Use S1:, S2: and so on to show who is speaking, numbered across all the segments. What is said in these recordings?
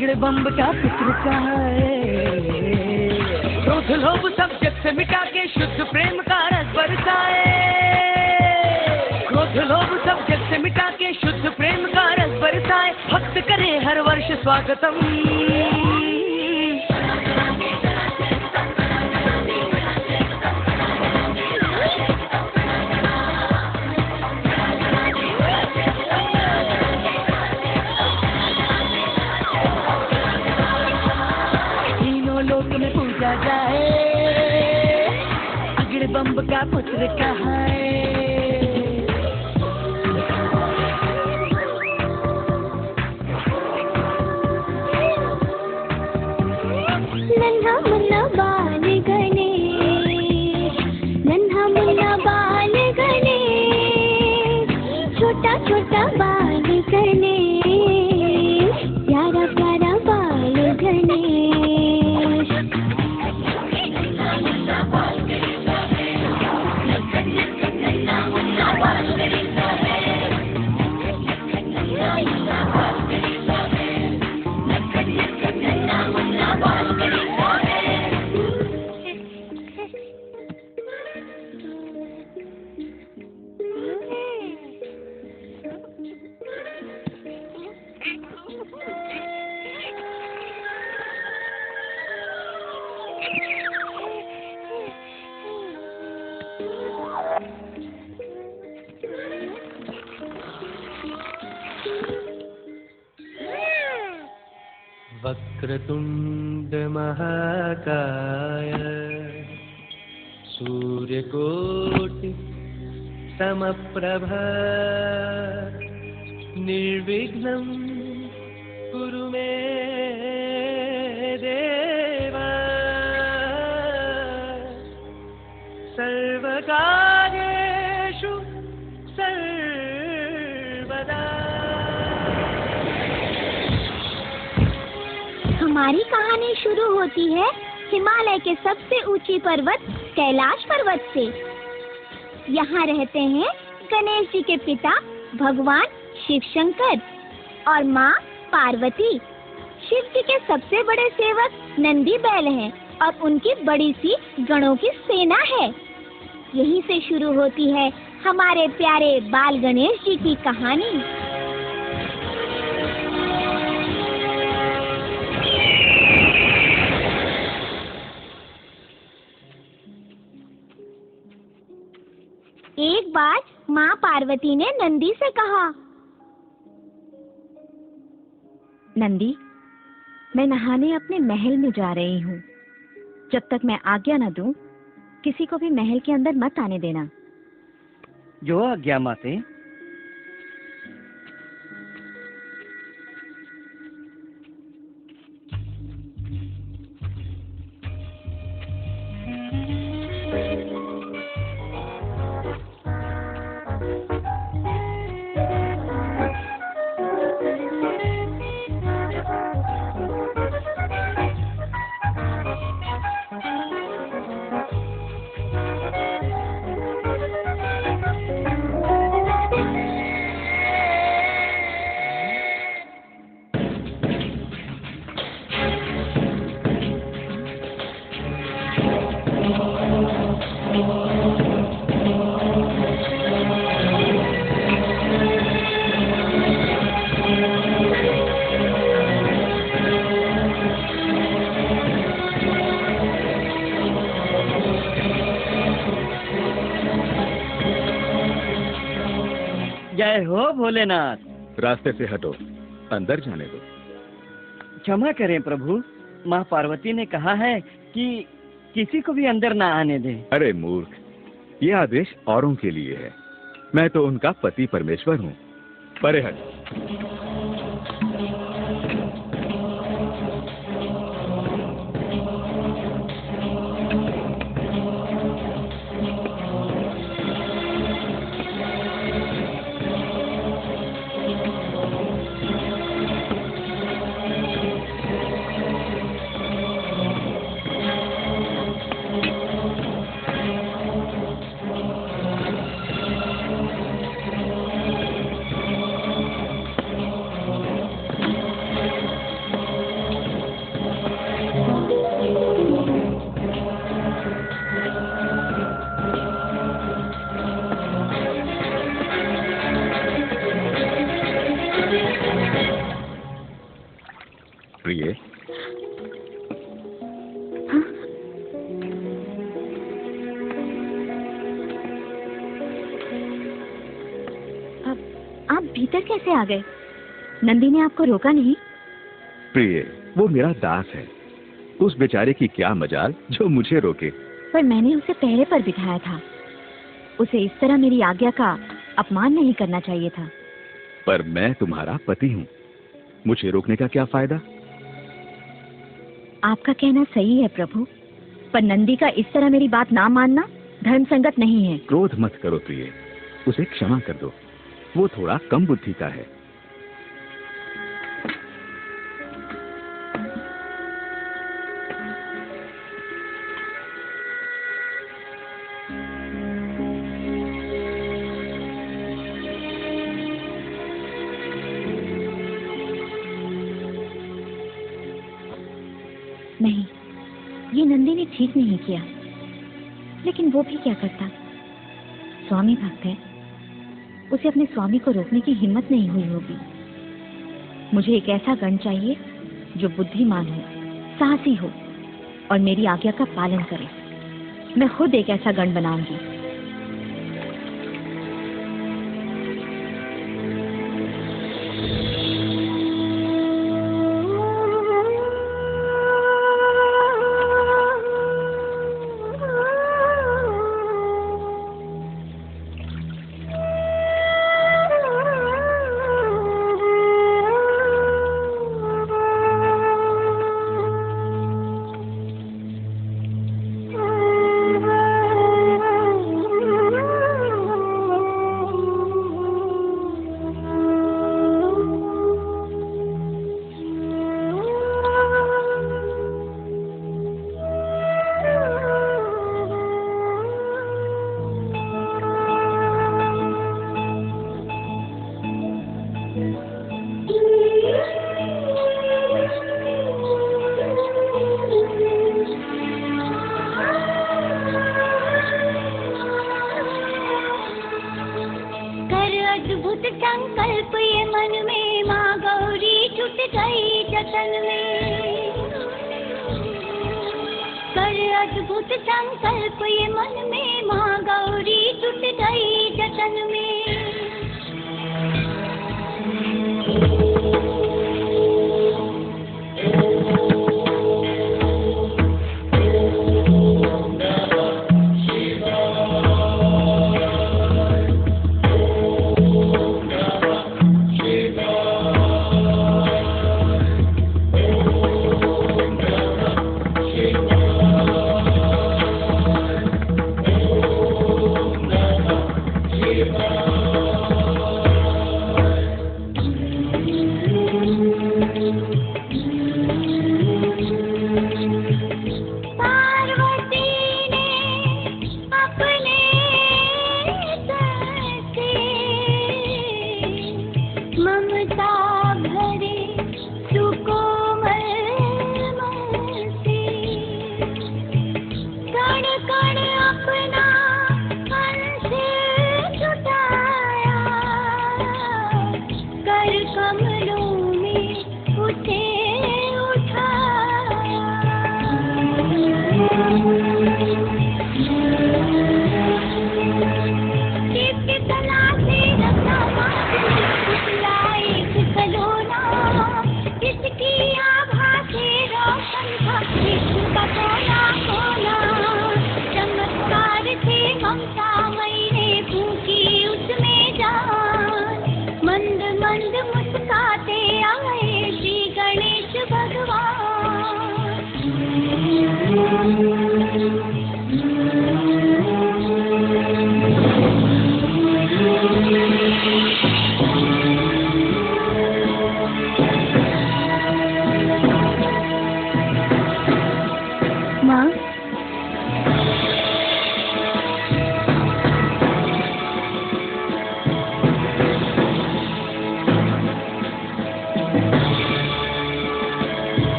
S1: अगड़े बम्ब का पुत्र का है। क्रोध लोभ सब जग से मिटा के शुद्ध प्रेम का रस बरसाए। क्रोध लोभ सब जग से मिटा के शुद्ध प्रेम का रस बरसाए। भक्त करे हर वर्ष स्वागतम। में पूजा जाए, अगड़े बम्ब का पुत्र कहा है। नन्हा मुन्ना बाल गणेश, नन्हा मुन्ना बाल गणेश, छोटा छोटा बाल गणेश, प्यारा प्यारा बाल गणेश। वक्रतुंड महाकाय सूर्यकोटि समप्रभ निर्विघ्नं कुरु मे देव सर्वकार्येषु सर्वदा।
S2: हमारी कहानी शुरू होती है हिमालय के सबसे ऊंची पर्वत कैलाश पर्वत से। यहाँ रहते हैं गणेश जी के पिता भगवान शिव शंकर और माँ पार्वती। शिव जी के सबसे बड़े सेवक नंदी बैल हैं और उनकी बड़ी सी गणों की सेना है। यहीं से शुरू होती है हमारे प्यारे बाल गणेश जी की कहानी। एक बार माँ पार्वती ने नंदी से कहा,
S3: नंदी, मैं नहाने अपने महल में जा रही हूँ। जब तक मैं आज्ञा न दूं, किसी को भी महल के अंदर मत आने देना।
S1: जो आज्ञा माते। जय हो भोलेनाथ।
S4: रास्ते से हटो, अंदर जाने दो।
S1: क्षमा करें प्रभु, माँ पार्वती ने कहा है कि किसी को भी अंदर ना आने दें।
S4: अरे मूर्ख, ये आदेश औरों के लिए है। मैं तो उनका पति परमेश्वर हूँ। परे हट।
S3: भीतर कैसे आ गए? नंदी ने आपको रोका नहीं?
S4: प्रिय, वो मेरा दास है। उस बेचारे की क्या मजाल जो मुझे रोके।
S3: पर मैंने उसे पहरे पर बिठाया था। उसे इस तरह मेरी आज्ञा का अपमान नहीं करना चाहिए था।
S4: पर मैं तुम्हारा पति हूँ, मुझे रोकने का क्या फायदा?
S3: आपका कहना सही है प्रभु, पर नंदी का इस तरह मेरी बात ना मानना धर्म संगत नहीं है।
S4: क्रोध मत करो प्रिय, उसे क्षमा कर दो। वो थोड़ा कम बुद्धि का है।
S3: नहीं, ये नंदी ने ठीक नहीं किया। लेकिन वो भी क्या करता, स्वामी भक्त है, उसे अपने स्वामी को रोकने की हिम्मत नहीं हुई होगी। मुझे एक ऐसा गण चाहिए जो बुद्धिमान हो, साहसी हो और मेरी आज्ञा का पालन करे। मैं खुद एक ऐसा गण बनाऊंगी।
S2: अद्भुत संकल्प ये मन में, माँ गौरी छुट गई जतन में। कर अद्भुत संकल्प ये मन में, माँ गौरी छुट गई जतन में।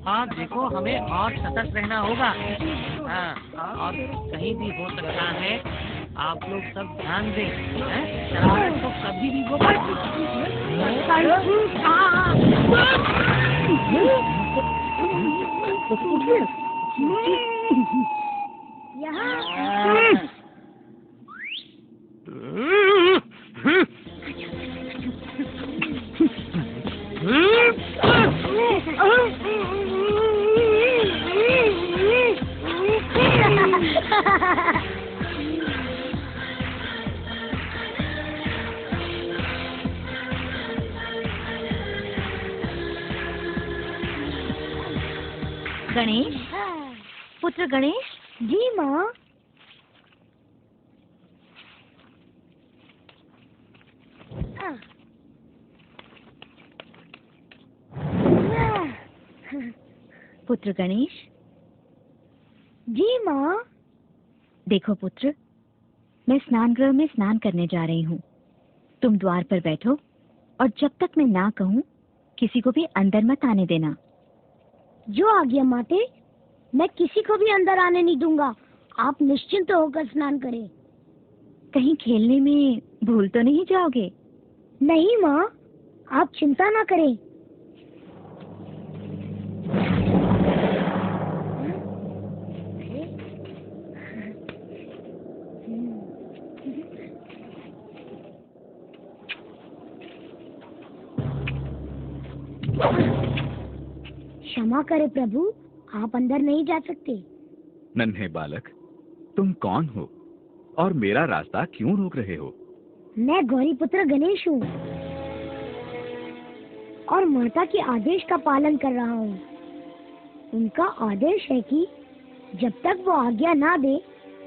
S1: हाँ देखो, हमें और सतर्क रहना होगा। हाँ, और कहीं भी हो सकता है, आप लोग सब ध्यान दें। शरारत तो कभी भी हो
S3: गणेश, पुत्र गणेश।
S2: जी माँ।
S3: पुत्र गणेश।
S2: जी माँ।
S3: देखो पुत्र, मैं स्नान गृह में स्नान करने जा रही हूँ। तुम द्वार पर बैठो और जब तक मैं ना कहूँ किसी को भी अंदर मत आने देना।
S2: जो आज्ञा माते, मैं किसी को भी अंदर आने नहीं दूंगा। आप निश्चिंत होकर स्नान करें।
S3: कहीं खेलने में भूल तो नहीं जाओगे?
S2: नहीं माँ, आप चिंता ना करें। क्षमा करे प्रभु, आप अंदर नहीं जा सकते।
S4: नन्हे बालक, तुम कौन हो और मेरा रास्ता क्यों रोक रहे हो?
S2: मैं गौरी पुत्र गणेश हूँ और माता के आदेश का पालन कर रहा हूँ। उनका आदेश है कि जब तक वो आज्ञा ना दे,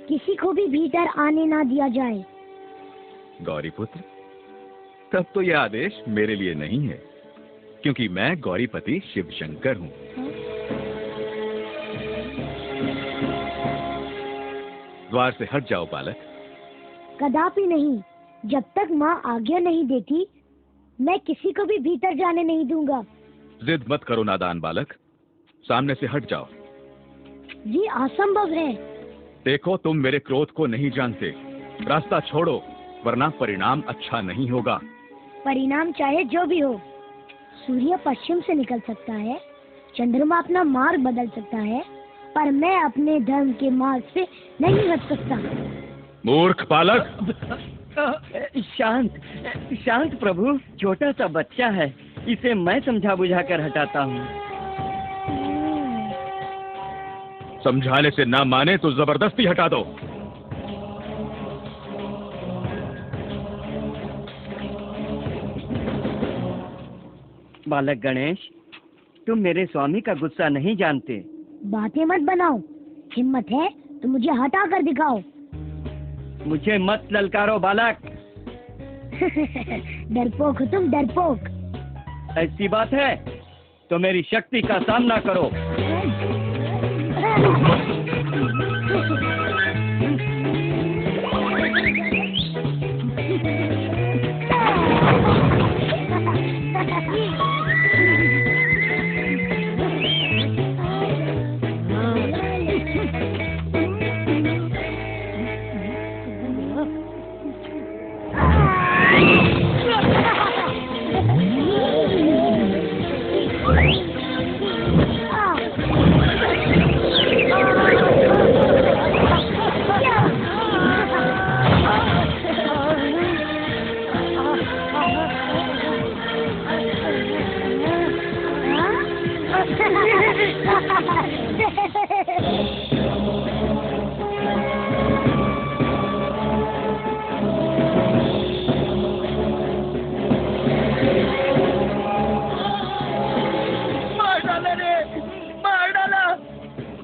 S2: किसी को भी भीतर आने ना दिया जाए।
S4: गौरी पुत्र, तब तो यह आदेश मेरे लिए नहीं है, क्योंकि मैं गौरीपति शिव शंकर हूँ। द्वार से हट जाओ बालक।
S2: कदापि नहीं। जब तक माँ आज्ञा नहीं देती, मैं किसी को भी भीतर जाने नहीं दूंगा।
S4: जिद मत करो नादान बालक, सामने से हट जाओ।
S2: ये असंभव है।
S4: देखो, तुम मेरे क्रोध को नहीं जानते। रास्ता छोड़ो, वरना परिणाम अच्छा नहीं होगा।
S2: परिणाम चाहे जो भी हो, सूर्य पश्चिम से निकल सकता है, चंद्रमा अपना मार्ग बदल सकता है, पर मैं अपने धर्म के मार्ग से नहीं हट सकता।
S4: मूर्ख बालक!
S1: शांत शांत प्रभु, छोटा सा बच्चा है, इसे मैं समझा बुझा कर हटाता हूँ।
S4: समझाने से ना माने तो जबरदस्ती हटा दो।
S1: बालक गणेश, तुम मेरे स्वामी का गुस्सा नहीं जानते।
S2: बातें मत बनाओ। हिम्मत है तो मुझे हटा कर दिखाओ।
S1: मुझे मत ललकारो बालक।
S2: डरपोक हो तुम, डरपोक।
S1: ऐसी बात है तो मेरी शक्ति का सामना करो।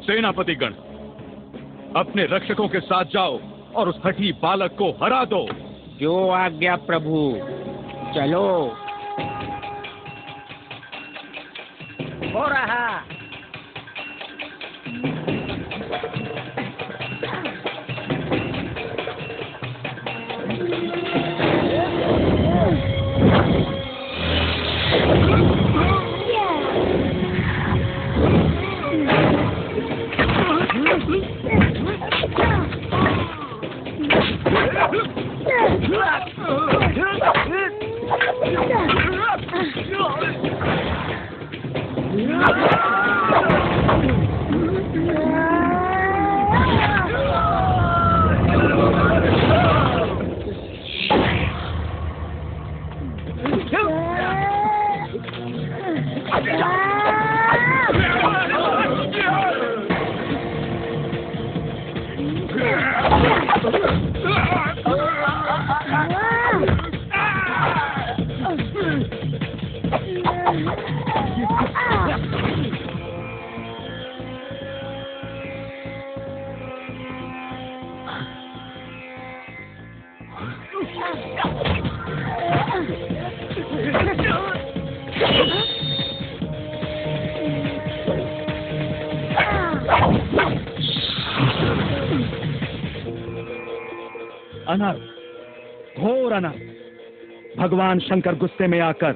S4: सेनापतिगण, अपने रक्षकों के साथ जाओ और उस हठी बालक को हरा दो।
S5: जो आज्ञा प्रभु। चलो।
S1: हो रहा।
S6: अनर्थ, घोर अनर्थ। भगवान शंकर गुस्से में आकर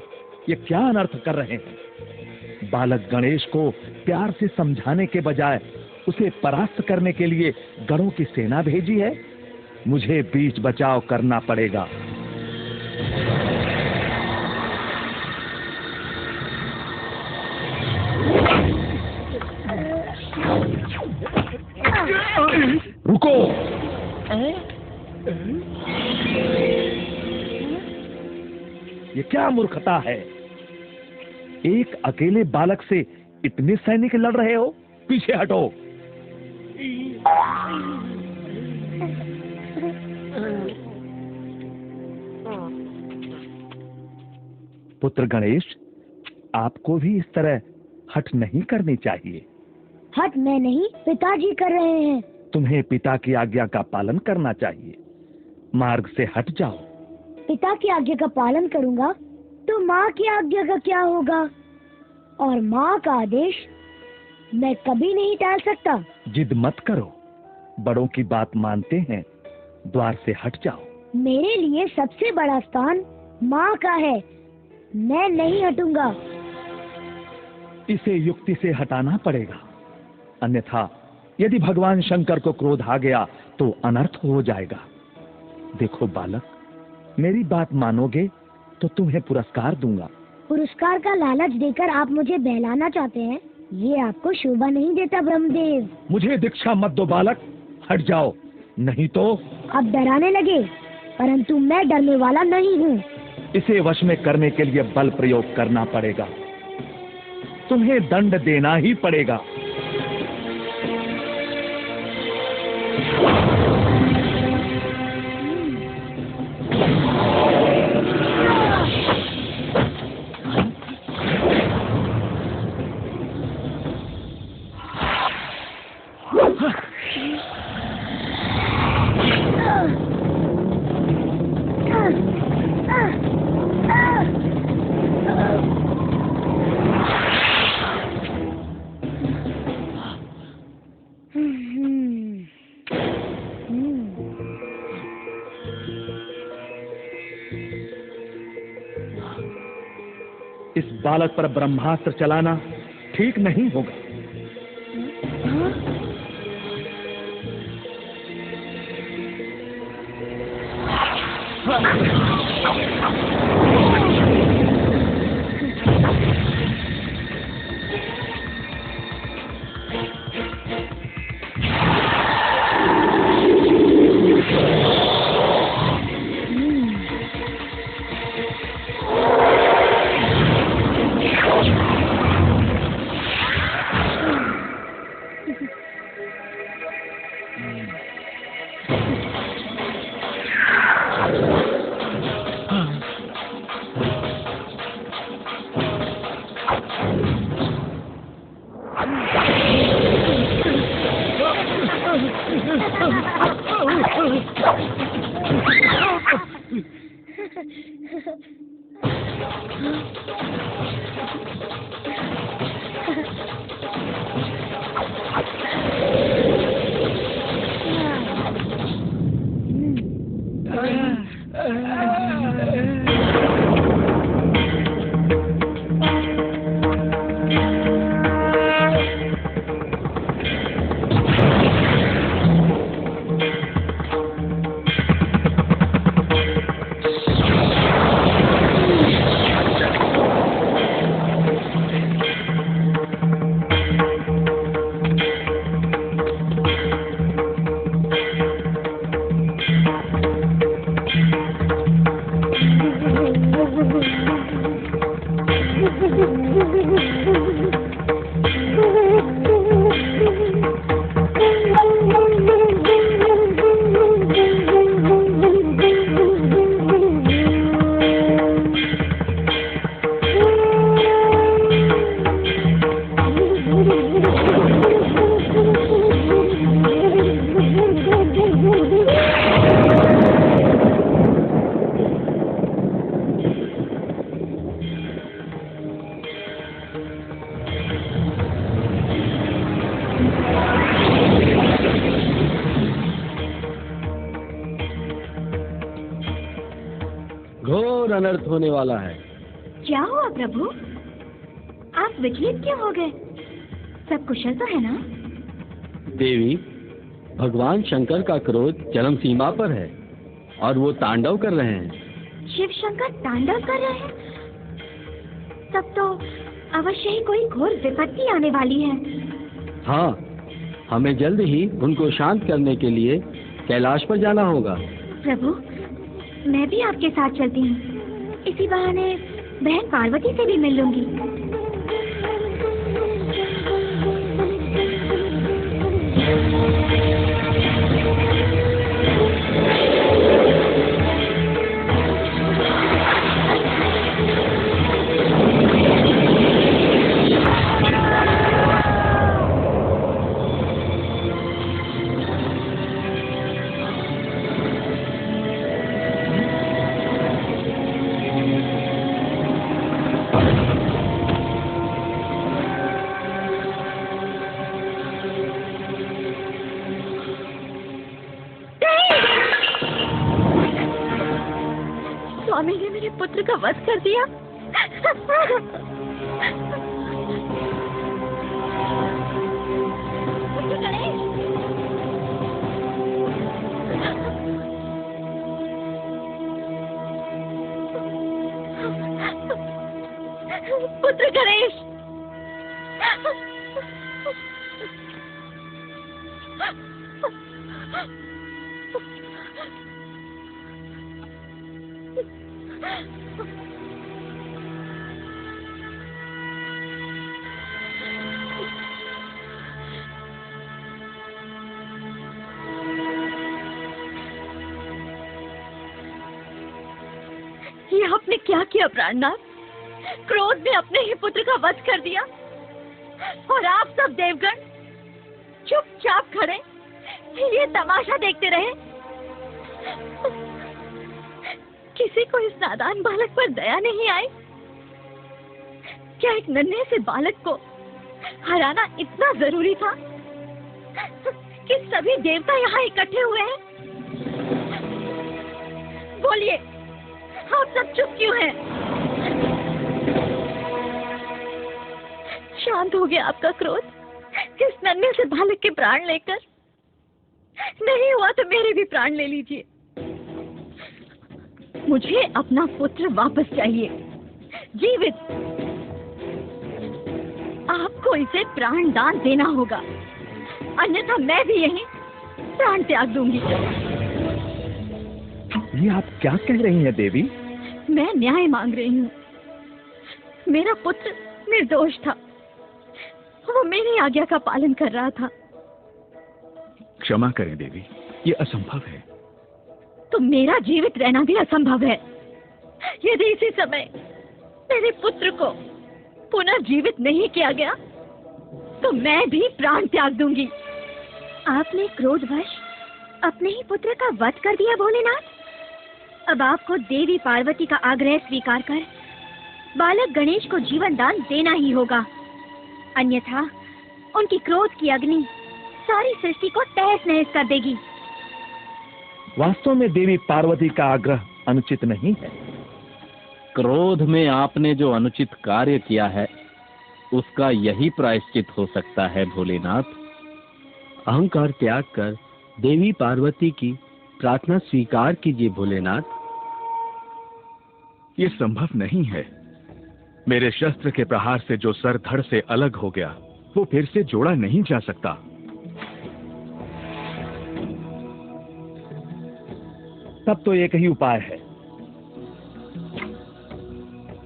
S6: ये क्या अनर्थ कर रहे हैं? बालक गणेश को प्यार से समझाने के बजाय उसे परास्त करने के लिए गणों की सेना भेजी है। मुझे बीच बचाव करना पड़ेगा। रुको! ये क्या मूर्खता है? एक अकेले बालक से इतने सैनिक लड़ रहे हो? पीछे हटो। पुत्र गणेश, आपको भी इस तरह हठ नहीं करनी चाहिए।
S2: हट मैं नहीं, पिताजी कर रहे हैं।
S6: तुम्हें पिता की आज्ञा का पालन करना चाहिए। मार्ग से हट जाओ।
S2: पिता की आज्ञा का पालन करूंगा तो माँ की आज्ञा का क्या होगा? और माँ का आदेश मैं कभी नहीं टाल सकता।
S6: जिद मत करो, बड़ों की बात मानते हैं। द्वार से हट जाओ।
S2: मेरे लिए सबसे बड़ा स्थान माँ का है, मैं नहीं हटूंगा।
S6: इसे युक्ति से हटाना पड़ेगा, अन्यथा यदि भगवान शंकर को क्रोध आ गया तो अनर्थ हो जाएगा। देखो बालक, मेरी बात मानोगे तो तुम्हें पुरस्कार दूंगा।
S2: पुरस्कार का लालच देकर आप मुझे बहलाना चाहते हैं? ये आपको शोभा नहीं देता ब्रह्मदेव।
S6: मुझे दीक्षा मत दो बालक, हट जाओ, नहीं तो।
S2: आप डराने लगे, परंतु मैं डरने वाला नहीं हूँ।
S6: इसे वश में करने के लिए बल प्रयोग करना पड़ेगा। तुम्हें दंड देना ही पड़ेगा। इस बालक पर ब्रह्मास्त्र चलाना ठीक नहीं होगा।
S7: घोर अनर्थ होने वाला है।
S3: क्या हुआ प्रभु? आप विचलित क्यों हो गए? सब कुशल तो है ना?
S7: देवी, भगवान शंकर का क्रोध चरम सीमा पर है और वो तांडव कर रहे हैं।
S3: शिव शंकर तांडव कर रहे हैं? तब तो अवश्य ही कोई घोर विपत्ति आने वाली है।
S7: हाँ, हमें जल्द ही उनको शांत करने के लिए कैलाश पर जाना होगा।
S3: प्रभु, मैं भी आपके साथ चलती हूँ। इसी बहाने बहन पार्वती से भी मिल लूंगी। स्वामी ने मेरे पुत्र का वध कर दिया। पुत्र गणेश, ये आपने क्या किया प्राणनाथ? क्रोध में अपने ही पुत्र का वध कर दिया और आप सब देवगण चुपचाप खड़े ये तमाशा देखते रहे। किसी को इस नादान बालक पर दया नहीं आई? क्या एक नन्हे से बालक को हराना इतना जरूरी था कि सभी देवता यहाँ इकट्ठे हुए हैं? बोलिए, आप सब चुप क्यों हैं? शांत हो गया आपका क्रोध इस नन्हे से बालक के प्राण लेकर? नहीं हुआ तो मेरे भी प्राण ले लीजिए। मुझे अपना पुत्र वापस चाहिए, जीवित। आपको इसे प्राण दान देना होगा, अन्यथा मैं भी यहीं प्राण त्याग दूंगी।
S6: ये आप क्या कह रही हैं देवी?
S3: मैं न्याय मांग रही हूँ। मेरा पुत्र निर्दोष था, वो मेरी आज्ञा का पालन कर रहा था।
S4: क्षमा करें देवी, ये असंभव है।
S3: तो मेरा जीवित रहना भी असंभव है। यदि इसी समय मेरे पुत्र को पुनर्जीवित नहीं किया गया तो मैं भी प्राण त्याग दूंगी। आपने क्रोधवश अपने ही पुत्र का वध कर दिया भोलेनाथ। अब आपको देवी पार्वती का आग्रह स्वीकार कर बालक गणेश को जीवन दान देना ही होगा, अन्यथा उनकी क्रोध की अग्नि सारी सृष्टि को तहस नहस कर देगी।
S6: वास्तव में देवी पार्वती का आग्रह अनुचित नहीं है।
S7: क्रोध में आपने जो अनुचित कार्य किया है उसका यही प्रायश्चित हो सकता है भोलेनाथ। अहंकार त्याग कर देवी पार्वती की प्रार्थना स्वीकार कीजिए भोलेनाथ।
S4: ये संभव नहीं है। मेरे शस्त्र के प्रहार से जो सर धड़ से अलग हो गया वो फिर से जोड़ा नहीं जा सकता।
S6: तब तो एक ही उपाय है,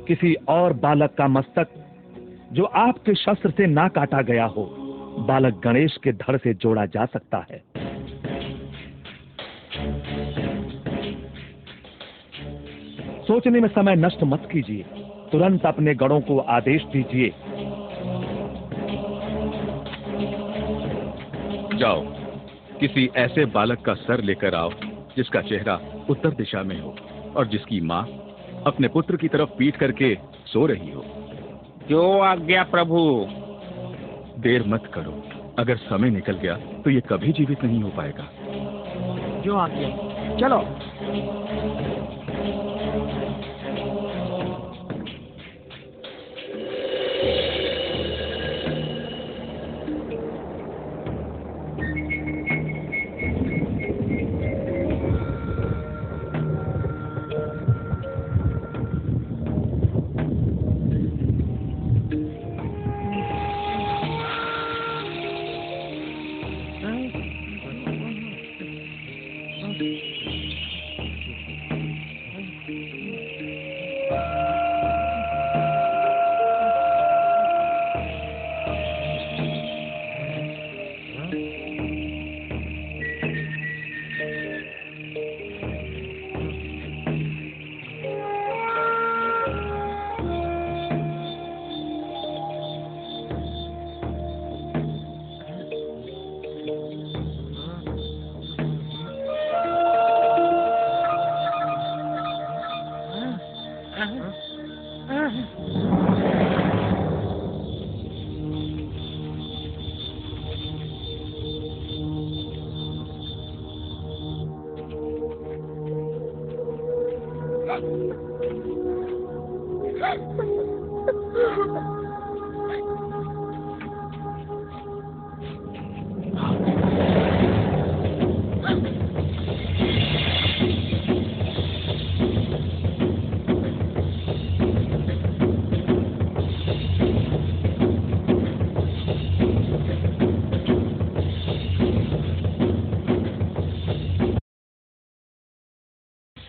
S6: किसी और बालक का मस्तक जो आपके शस्त्र से ना काटा गया हो, बालक गणेश के धड़ से जोड़ा जा सकता है। सोचने में समय नष्ट मत कीजिए, तुरंत अपने गणों को आदेश दीजिए।
S4: जाओ, किसी ऐसे बालक का सर लेकर आओ जिसका चेहरा उत्तर दिशा में हो और जिसकी माँ अपने पुत्र की तरफ पीठ करके सो रही हो।
S5: जो आज्ञा प्रभु।
S4: देर मत करो, अगर समय निकल गया तो ये कभी जीवित नहीं हो पाएगा।
S1: जो आज्ञा। चलो।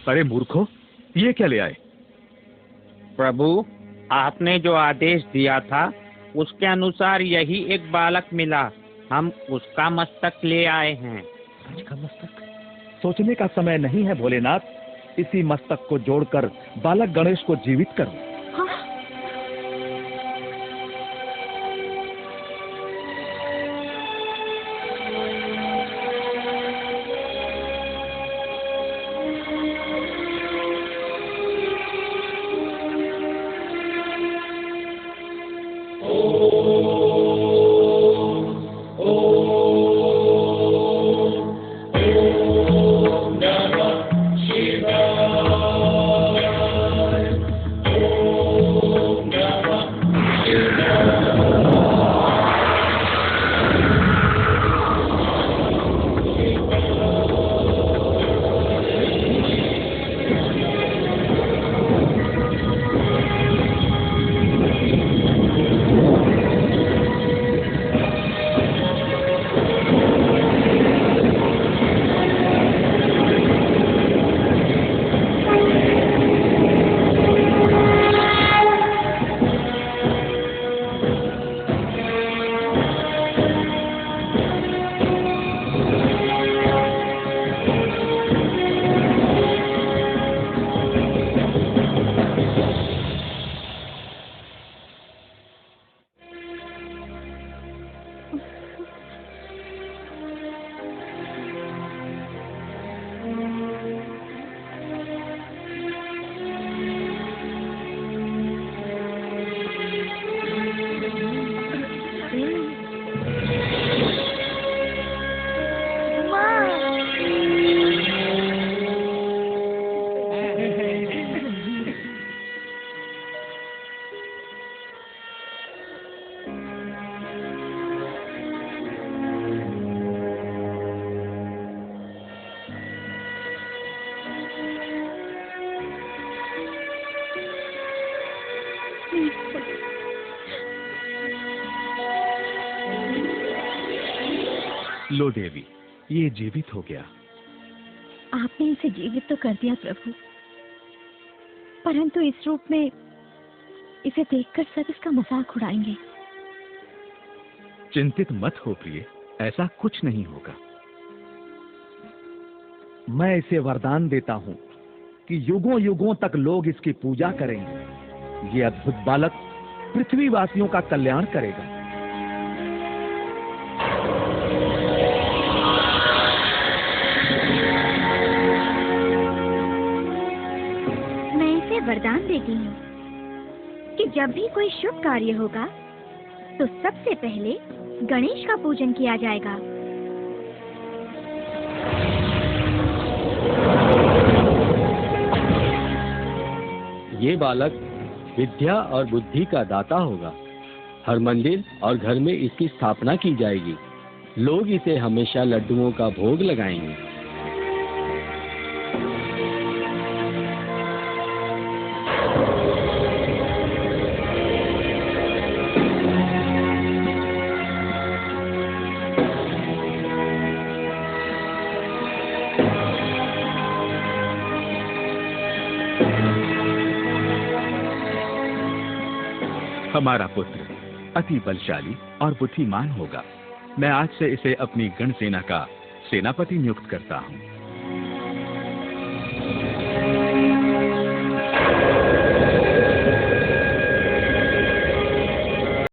S4: अरे मूर्खों, ये क्या ले आए?
S5: प्रभु, आपने जो आदेश दिया था उसके अनुसार यही एक बालक मिला। हम उसका मस्तक ले आए हैं।
S6: का मस्तक? सोचने का समय नहीं है भोलेनाथ, इसी मस्तक को जोड़कर बालक गणेश को जीवित करो।
S4: लो देवी, ये जीवित हो गया।
S3: आपने इसे जीवित तो कर दिया प्रभु, परंतु इस रूप में इसे देखकर सब इसका मजाक उड़ाएंगे।
S4: चिंतित मत हो प्रिय, ऐसा कुछ नहीं होगा।
S6: मैं इसे वरदान देता हूं कि युगों युगों तक लोग इसकी पूजा करेंगे। ये अद्भुत बालक पृथ्वीवासियों का कल्याण करेगा।
S2: मैं इसे वरदान देती हूँ कि जब भी कोई शुभ कार्य होगा तो सबसे पहले गणेश का पूजन किया जाएगा।
S7: ये बालक विद्या और बुद्धि का दाता होगा। हर मंदिर और घर में इसकी स्थापना की जाएगी। लोग इसे हमेशा लड्डुओं का भोग लगाएंगे।
S4: हमारा पुत्र अति बलशाली और बुद्धिमान होगा। मैं आज से इसे अपनी गण सेना का सेनापति नियुक्त करता हूँ।